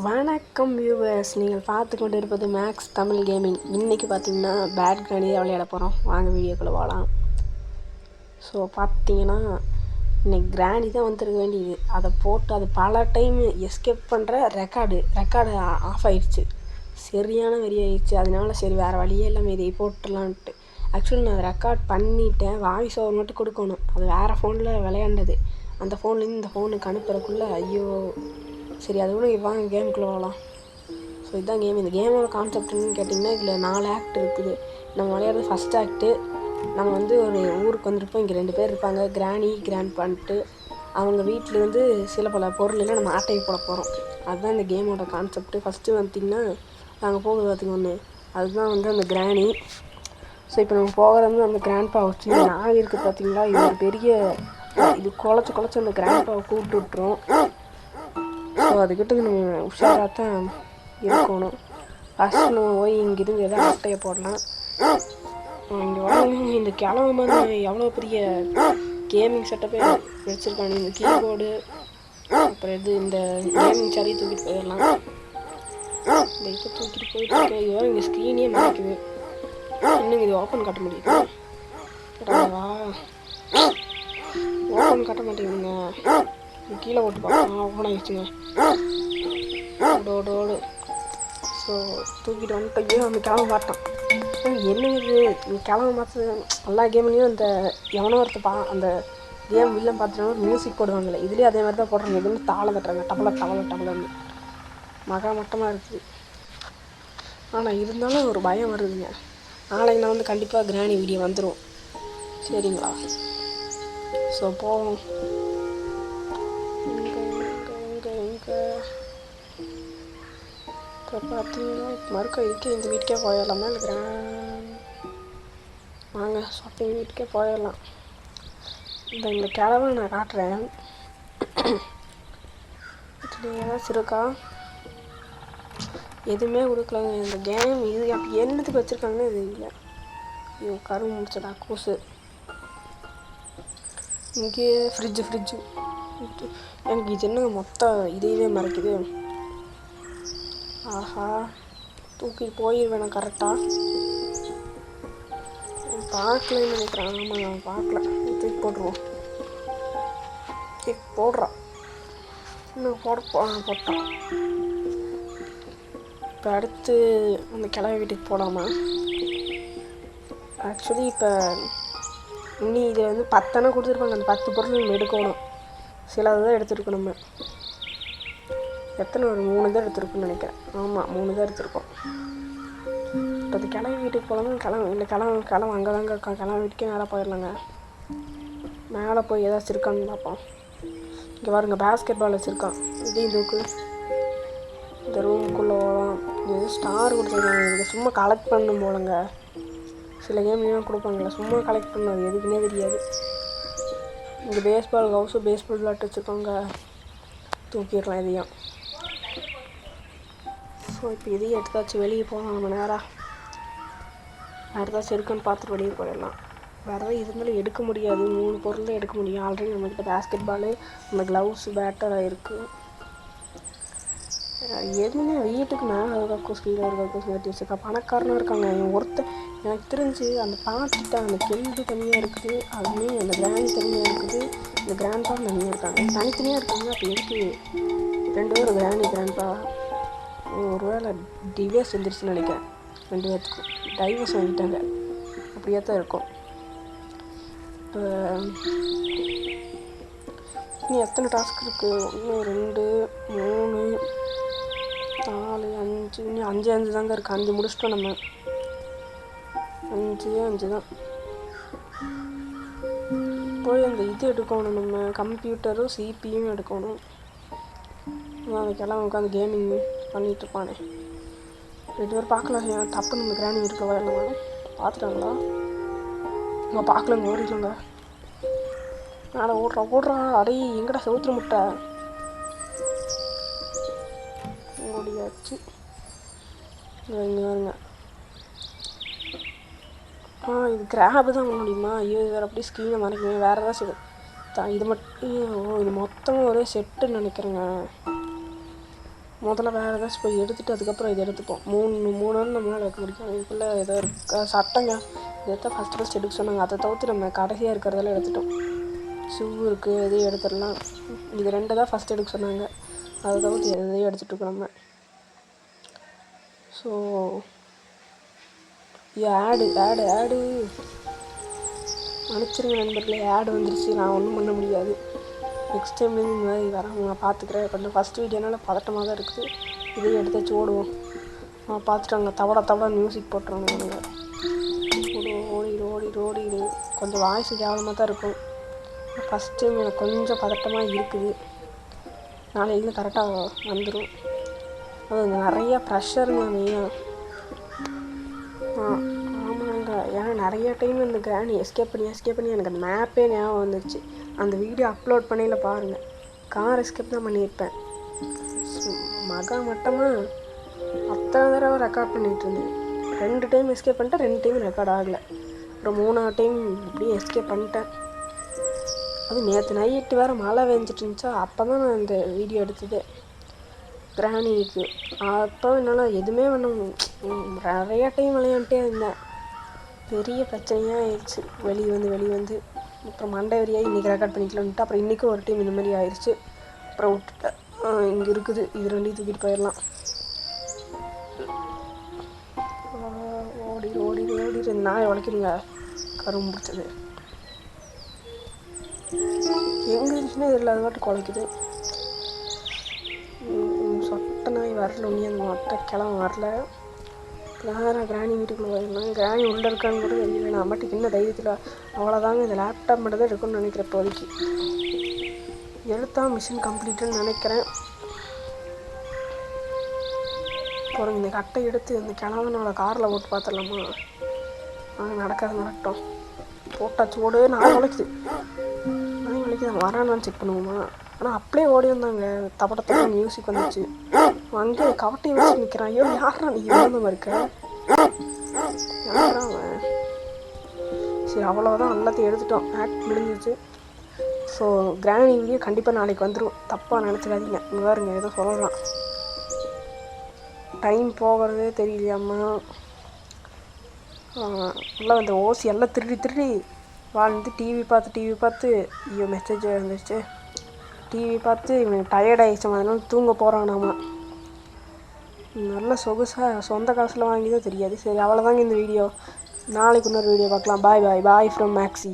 வணக்கம் வியூவர்ஸ், நீங்கள் பார்த்து கொண்டு இருப்பது மேக்ஸ் தமிழ் கேமிங். இன்றைக்கி பார்த்தீங்கன்னா பேட் கிராணி தான் விளையாட போகிறோம். வாங்க வீடியோக்குள்ளே போகலாம். ஸோ பார்த்தீங்கன்னா இன்றைக்கி கிராணி தான் வந்துருக்க வேண்டியது. அதை போட்டு அது பல டைம் எஸ்கேப் பண்ணுற ரெக்கார்டு ஆஃப் ஆயிடுச்சு. சரியான வெறி ஆயிடுச்சு. அதனால சரி வேறு வழியே இல்லாமல் இதை போட்டுடலான்ட்டு. ஆக்சுவலி நான் ரெக்கார்ட் பண்ணிவிட்டேன். வாய்ஸ் ஓவர் மட்டும் கொடுக்கணும். அது வேறு ஃபோனில் விளையாண்டது. அந்த ஃபோன்லேருந்து இந்த ஃபோனுக்கு அனுப்புறதுக்குள்ளே ஐயோ சரி அது கூட வாங்க கேமுக்குள்ளே போகலாம். ஸோ இதுதான் கேம். இந்த கேமோட கான்செப்ட் என்னன்னு கேட்டிங்கன்னா, இதில் 4 ஆக்ட் இருக்குது. நம்ம விளையாடுறது ஃபஸ்ட் ஆக்ட்டு. நம்ம வந்து ஒரு ஊருக்கு வந்திருப்போம். இங்கே 2 பேர் இருப்பாங்க, கிராணி கிராண்ட் பண்ணிட்டு. அவங்க வீட்டிலேருந்து சில பல பொருளெல்லாம் நம்ம ஆட்டையை போட போகிறோம். அதுதான் இந்த கேமோட கான்செப்ட்டு. ஃபஸ்ட்டு பார்த்திங்கன்னா நாங்கள் போகுது பார்த்திங்க ஒன்று, அதுதான் வந்து அந்த கிராணி. ஸோ இப்போ நம்ம போகிறது அந்த கிராண்ட் பா வச்சு நாய் இருக்குது பார்த்திங்களா. இது ஒரு பெரிய இது குழச்சி அந்த கிராண்ட் பாவை கூப்பிட்டு விட்டுரும். ஸோ அதுக்கிட்ட நம்ம உஷாராக தான் இருக்கணும். ஃபஸ்ட்டு நம்ம போய் இங்கிருந்து எதாவது அட்டையை போடலாம். இங்கே வாங்க, இந்த கிழமை மாதிரி எவ்வளோ பெரிய கேமிங் செட்டப்பே வச்சுருக்காங்க. இந்த கீபோர்டு அப்புறம் இந்த கேமிங் சேரையை தூக்கிட்டு போயிடலாம். இந்த இப்போ தூக்கிட்டு போயிட்டு இது இங்கே ஸ்க்ரீனே மறைக்குது. இன்னும் இது ஓப்பன் காட்ட முடியுது. வா ஓப்பன் காட்ட மாட்டேங்குதுங்க. கீழே ஓட்டு பார்க்கலாம். ஓப்பன் ஆகிடுச்சுங்க. ஓடு. ஸோ தூக்கிட்டு வந்துட்டு அந்த கிழமை மாட்டான். என்ன இது கிழமை மாற்ற எல்லா கேம்லேயும் அந்த எவனோ ஒருத்த அந்த கேம் வில்லம் பார்த்துட்டோன்னா ஒரு மியூசிக் போடுவாங்கல்ல, இதுலேயே அதே மாதிரி தான் போடுறாங்க. எதுவும் தாளம் தட்டுறாங்க, டபுளன்னு மகா மட்டமாக இருக்குது. ஆனால் இருந்தாலும் ஒரு பயம் வருதுங்க. நாளைக்கு நான் வந்து கண்டிப்பாக கிராணி வீடியோ வந்துடும். சரிங்களா? ஸோ போவோம். இப்போ பார்த்தீங்கன்னா மறுக்க இதுக்கே இந்த வீட்டுக்கே போயிடலாமா இருக்கிறேன். வாங்க ஷாப்பிங் வீட்டுக்கே போயிடலாம். இந்த கிழமை நான் காட்டுறேன். இதில் ஏதாச்சும் இருக்கா? எதுவுமே கொடுக்கலங்க. இந்த கேம் இது அப்படி என்னத்துக்கு வச்சுருக்காங்கன்னு இது இல்லை. ஐயோ கரும்பு முடிச்சடா கூசு. இங்கே ஃப்ரிட்ஜு எனக்கு இது என்ன மொத்தம் இதையவே மறைக்குது. ஆஹா தூக்கிட்டு போயிடுவேன் நான் கரெக்டாக. பார்க்கலன்னு நினைக்கிறேன். ஆமாம் நான் பார்க்கல. தூக்கி போட்டுருவோம். போடுறான் இன்னும் போட்டான். இப்போ அடுத்து அந்த கிளவி வீட்டுக்கு போடாமா? ஆக்சுவலி இப்போ இன்னி இதில் வந்து 10 கொடுத்துருப்பாங்க. அந்த 10 பொருள் நம்ம எடுக்கணும். சில தான் எடுத்துருக்கோம். நம்ம எத்தனை ஒரு 3 தான் எடுத்துருக்குன்னு நினைக்கிறேன். ஆமாம் 3 தான் எடுத்துருக்கோம். இப்போ அது கிளம்பி வீட்டுக்கு போகலாமா? கிளம்பு அங்கே தாங்க இருக்கா. கிளம்பி வீட்டுக்கே மேலே போயிடலாங்க. மேலே போய் ஏதாச்சும் இருக்கான்னு பார்ப்போம். இங்கே பாருங்க பேஸ்கெட் பால் வச்சுருக்கான். இதையும் தூக்கு. இந்த ரூமுக்குள்ளே போகலாம். இது ஸ்டார் கொடுத்துருக்காங்க. இங்கே சும்மா கலெக்ட் பண்ணணும் போலங்க. சில கேம்லாம் கொடுப்பாங்களே சும்மா கலெக்ட் பண்ணணும். அது எதுக்குன்னே தெரியாது. இங்கே பேஸ்பால் பேட் வச்சுருக்காங்க. தூக்கிடலாம் இதையும். ஸோ இப்போ இதையும் எடுத்தாச்சு வெளியே போகலாம். நம்ம நேராக வேறு ஏதாச்சும் இருக்குன்னு பார்த்துட்டு வெளியே போயிடலாம். வேறு ஏதாவது இருந்தாலும் எடுக்க முடியாது. 3 பொருள் தான் எடுக்க முடியும். ஆல்ரெடி நம்மக்கிட்ட பேஸ்கெட் பாலு, நம்ம க்ளவுஸு, பேட்டராக இருக்குது. எதுவுமே வீட்டுக்கு மேலே ஒரு கக்கூஸ் கீழே ஒரு கக்கூஸ் கட்டி வச்சுருக்கா. பணக்காரனாக இருக்காங்க. எனக்கு தெரிஞ்சு அந்த பாட்டிட்ட அந்த கெல்டு தனியாக இருக்குது, அதுலேயும் அந்த கிராணி தனியாக இருக்குது, இந்த கிராண்ட்பா தனியாக இருக்காங்க. தனித்தனியாக இருக்காங்க. அப்போ எதுக்கு 2 பேரும் கிராண்ட்பா? ஒரு வேளை டிவோர்ஸ் வந்துருச்சுன்னு நினைக்கிறேன். 2 பேர்த்துக்கும் டைவர்ஸ் வாங்கிட்டாங்க. அப்படியே தான் இருக்கும். இப்போ இனி எத்தனை டாஸ்க் இருக்குது? 1 2 3 4 5 இன்னும் 5 தாங்க இருக்குது. 5 முடிச்சிட்டோம். நம்ம 5 தான் போய் அந்த இது எடுக்கணும். நம்ம கம்ப்யூட்டரும் சிபியும் எடுக்கணும். அந்த கிழமை உட்காந்து கேமிங் பண்ணிகிட்டு இருப்பானே. 2 பேர் பார்க்கலாம். டப்பு நம்ம கிராணி வீட்டுக்கு வரலாமா? பார்த்துட்டாங்களா? இங்கே பார்க்கலங்க. ஓடிக்கலங்க. மேலே ஓடுறா. அடே எங்கடா செவுத்துற முட்டை? ஓடியாச்சு. இங்கே வருங்க. இது கிராபு தான் பண்ண முடியுமா? ஐயோ இது வேறு அப்படியே ஸ்க்ரீனை மறைக்குமே. வேறு ஏதாச்சும் இது மட்டும் இது மொத்தமாக ஒரே செட்டுன்னு நினைக்கிறேங்க. முதல்ல வேறு ஏதாச்சும் போய் எடுத்துகிட்டு அதுக்கப்புறம் இதை எடுத்துப்போம். 3 நாள் நம்மளால் வைக்க முடியும். இதுக்குள்ளே ஏதோ சட்டைங்க இதைத்தான் ஃபஸ்ட்டு எடுக்க சொன்னாங்க. அதை தவிர்த்து நம்ம கடைசியாக இருக்கிறதெல்லாம் எடுத்துட்டோம். ஷூ இருக்குது, எதையும் எடுத்துடலாம். இது 2 தான் ஃபஸ்ட் எடுக்க சொன்னாங்க. அதை தவிர்த்து எதையும் எடுத்துகிட்டு நம்ம. ஸோ ஆடு அனுப்பிச்சிருங்க நண்பர்களே. ஆடு வந்துருச்சு, நான் ஒன்றும் பண்ண முடியாது. நெக்ஸ்ட் டைம்லேருந்து இந்த மாதிரி வரேன், நான் பார்த்துக்கிறேன். கொஞ்சம் ஃபஸ்ட் வீடியோனால பதட்டமாக தான் இருக்குது. இதையும் எடுத்து ஓடுவோம். பார்த்துட்டாங்க தவட மியூசிக் போட்டுருவாங்க. ஓடிடு. கொஞ்சம் வாய்ஸ் கேவலமாக தான் இருக்கும். ஃபஸ்ட் டைம் எனக்கு கொஞ்சம் பதட்டமாக இருக்குது. நாளையிலேருந்து கரெக்டாக வந்துடும். அது நிறையா ப்ரெஷருங்க மெயினாக. ஆமாங்க, ஏன்னா நிறைய டைம் இந்த கிராணி எஸ்கேப் பண்ணி எனக்கு அந்த மேப்பே ஞாபகம் வந்துருச்சு. அந்த வீடியோ அப்லோட் பண்ணையில் பாருங்கள், கார் எஸ்கேப் தான் பண்ணியிருப்பேன். மகா மட்டமாக அத்தனை தடவை ரெக்கார்ட் பண்ணிகிட்டு இருந்தேன். 2 டைம் எஸ்கேப் பண்ணிட்டேன், 2 டைம் ரெக்கார்ட் ஆகலை. அப்புறம் 3ஆவது டைம் இப்படியே எஸ்கேப் பண்ணிட்டேன். அது நேற்று நைட்டு வேறு மழை பெஞ்சிட்டு இருந்துச்சா, அப்போ தான் நான் இந்த வீடியோ எடுத்தது கிராணிக்கு. அப்போ என்னால் எதுவுமே நிறைய டைம் விளையாண்டே இருந்தேன். பெரிய பிரச்சனையாக ஆயிடுச்சு. வெளியே வந்து அப்புறம் மண்டை வரியாக இன்றைக்கி ரெக்கார்ட் பண்ணிக்கலான்ட்டு அப்புறம் இன்றைக்கும் ஒரு டைம் இந்த மாதிரி ஆயிடுச்சு. அப்புறம் விட்டுட்டேன். இங்கே இருக்குது, இது 2 தூக்கிட்டு போயிடலாம். ஓடிடு நாயை உழைக்கிறீங்க. கரும்பு பிடிச்சது எங்கே இருந்துச்சுன்னா இதில் அது பாட்டு குலைக்குது. சொட்டை நாய் வரல, உன்னி அந்த மொட்டை கிளம்ப வரல. நான் கிராணி வீட்டுக்குள்ளே போயிருந்தேன். கிராணி உள்ளே இருக்கான்னு கூட தெரியல. நான் மட்டும் என்ன தைரியத்தில் அவ்வளோதாங்க. இந்த லேப்டாப் மட்டும் தான் இருக்குன்னு நினைக்கிறேன் இப்போதைக்கு. மிஷின் கம்ப்ளீட்டுன்னு நினைக்கிறேன். அப்புறம் இந்த கட்டை எடுத்து இந்த கிழவனோட காரில் போட்டு பார்த்துடலாமா? நடக்கட்டும். போட்டாச்சு. ஓடு. நாய் உழைக்குது வரானான்னு செக் பண்ணுவோமா? ஆனால் அப்படியே ஓடி வந்தாங்க. தப்பட்ட மியூசிக் வந்துச்சு. அங்கே கவட்டையை வச்சு நிற்கிறான். ஐயோ யாரா நீ இவ்வளோ இருக்க? யாரா அவன்? சரி அவ்வளோதான், எல்லாத்தையும் எடுத்துட்டோம். ஆக்ட் முடிஞ்சிச்சு. ஸோ கிராணி வீடியோ கண்டிப்பாக நாளைக்கு வந்துடும். தப்பாக நினச்சிக்காதீங்க. இங்கே பாருங்க ஏதோ சொல்லலாம். டைம் போகிறதே தெரியலையாம்மா. நல்லா அந்த ஓசி எல்லாம் திருடி வாழ்ந்து டிவி பார்த்து ஐயோ மெசேஜ் வந்துருச்சு. டிவி பார்த்து இவன் டயர்ட் ஆகிடுச்சு, அதனால தூங்க போகிறானாமா. நல்ல சொகுசாக சொந்த காசில் வாங்கி தான் தெரியாது. சரி அவ்வளோதாங்க இந்த வீடியோ. நாளைக்கு இன்னொரு வீடியோ பார்க்கலாம். Bye from maxi.